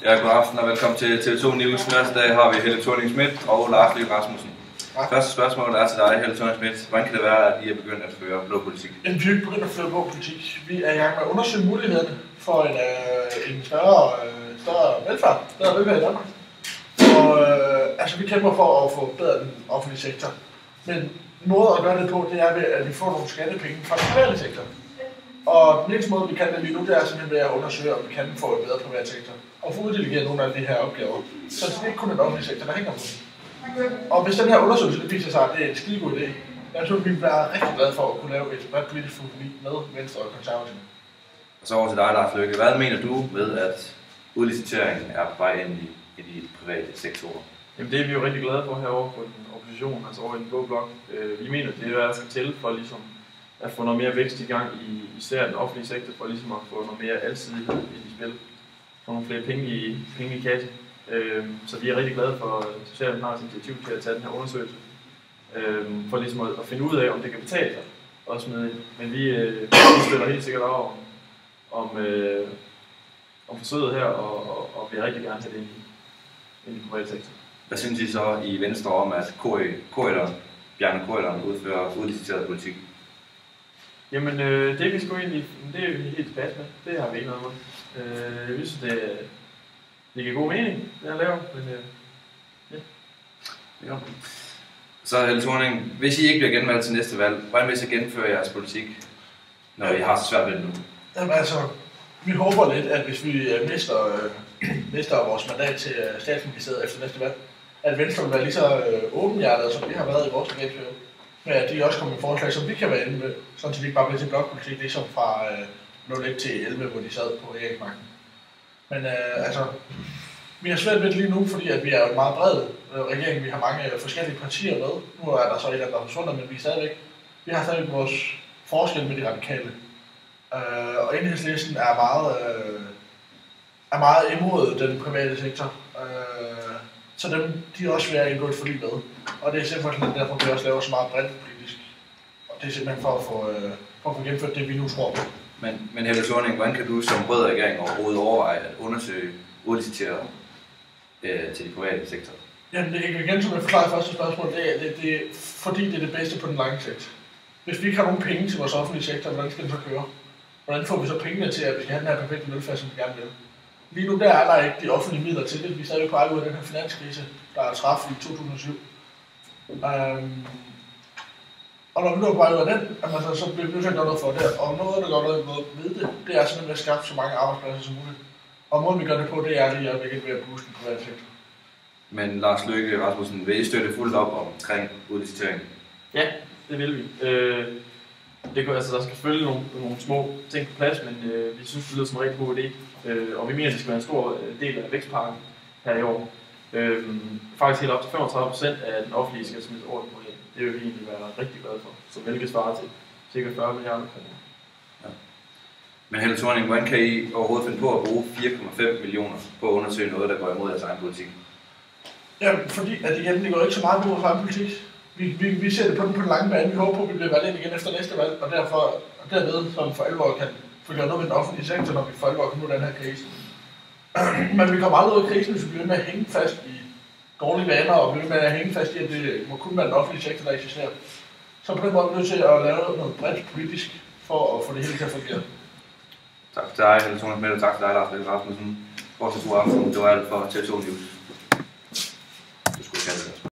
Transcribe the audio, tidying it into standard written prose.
Ja, god aften og velkommen til TV2 News. Første dag har vi Helle Thorning-Schmidt og Lars Løkke Rasmussen. Første spørgsmål er til dig, Helle Thorning-Schmidt. Hvordan kan det være, at I er begyndt at føre blå politik? Vi er ikke begyndt at føre blå politik. Vi er i gang med at undersøge mulighederne for en større velfærd, større velfærd i Danmark. Og vi kæmper for at få bedre den offentlige sektor. Men måden at gøre det på, det er ved, at vi får nogle skattepenge fra den private sektor. Og den eneste måde, vi kan det lige nu, det er simpelthen ved at undersøge, om vi kan få en bedre privat sektor. Og få uddelegeret nogle af de her opgaver. Så det er ikke kun den offentlige sektor, der hænger på den. Og hvis den her undersøgelse viser sig, at det er en skidegod idé, så vil vi være rigtig glade for at kunne lave et bredt politisk kompromis med Venstre og Konservative. Og så over til dig, Lars Løkke. Hvad mener du med, at udliciteringen er på vej ind i de private sektorer? Jamen det er vi jo rigtig glade for herovre på den opposition, altså over i den blå blok. Vi mener, det er, hvad der skal til for ligesom at få noget mere vækst i gang i især den offentlige sektor, for ligesom at få noget mere alsidighed i spil. Få nogle flere penge i kassen. Så vi er rigtig glade for, at Socialdemokraternes initiativ til at tage den her undersøgelse. For ligesom at finde ud af, om det kan betale sig. Også med, men vi støtter helt sikkert over om forsøget her, og vil rigtig gerne have det ind i den private sektor. Hvad synes I så i Venstre om, at Bjarne Corydon udfører udliciteret politik? Jamen, det vi skulle egentlig, det er vi helt tilbage med. Det har vi ikke noget med. Jeg synes, det giver god mening, det jeg laver, men ja. Så Helle Thorning, hvis I ikke bliver genvalgt til næste valg, hvordan vil I så gennemføre jeres politik, når I har så svært ved det nu? Jamen vi håber lidt, at hvis vi mister vores mandat til statsministeriet efter næste valg, at Venstre vil være lige så åbenhjertet, som vi har været i vores regeringsperiode. Men at de også kommer med forslag, som vi kan være inde med, sådan at vi ikke bare bliver til blokpolitik, ligesom fra 01 til 11, hvor de sad på regeringsmagten. Men vi har svært ved det lige nu, fordi at vi er en meget bred regering. Vi har mange forskellige partier med. Nu er der så et af dem, der er forsvundet, men vi har stadigvæk vores forskel med de radikale. Og Enhedslisten er meget imod den private sektor. Så de er også ved at indgå et forlig med. Og det er simpelthen derfor, vi også laver så meget bredt politisk. Og det er simpelthen for at få gennemført det, vi nu tror på. Men Helle Thorning, hvordan kan du som rød regering overhovedet overveje at undersøge udliciteret til de private sektor? Jamen det er igen, som jeg forklarede første spørgsmål, det er fordi det er det bedste på den lange sigt. Hvis vi ikke har nogen penge til vores offentlige sektor, hvordan skal den så køre? Hvordan får vi så pengene til, at vi skal have den her perfekte velfærd, som vi gerne vil? Lige nu der er der ikke de offentlige midler til det. Vi er stadig på vej ud af den her finanskrise, der er træffet i 2007. Og når vi nu er på vej ud af den, så bliver vi nødt til at gøre noget for det. Og noget, der gør noget ved det er simpelthen at skaffe så mange arbejdspladser som muligt. Og måden vi gør det på, det er lige at vi ved at booste den private sektor. Men Lars Løkke Rasmussen, vil I støtte fuldt op omkring udlicitering? Ja, det vil vi. Der skal selvfølgelig nogle små ting på plads, men vi synes, det lyder som en rigtig god idé. Og vi mener, at det skal være en stor del af vækstpakken her i år. Faktisk helt op til 35% af den offentlige skal smides over i privat. Det vil vi egentlig være rigtig glade for, som hvilket svarer til ca. 40 milliarder kroner. Ja. Men Helle Thorning, hvordan kan I overhovedet finde på at bruge 4,5 millioner på at undersøge noget, der går imod jeres egen politik? Ja, fordi at igen, det går ikke så meget på vores egen politik. Vi ser det på den lange bane. Vi håber på, at vi bliver valgt ind igen efter næste valg, og derved som for alvor kan få gjort noget med den offentlige sektor, når vi for alvor kommer ud af den her krise. Men vi kommer aldrig ud af krisen, hvis vi bliver med at hænge fast i dårlige vaner, og bliver med at hænge fast i, at det må kun være den offentlige sektor, der eksisterer. Så på den måde er vi nødt til at lave noget bredt politisk, for at få det hele til at fungere. Tak til dig, Helle Thorning-Schmidt, og tak til dig, Lars Løkke Rasmussen. Fortsat god aften. Det var alt for TV2 News.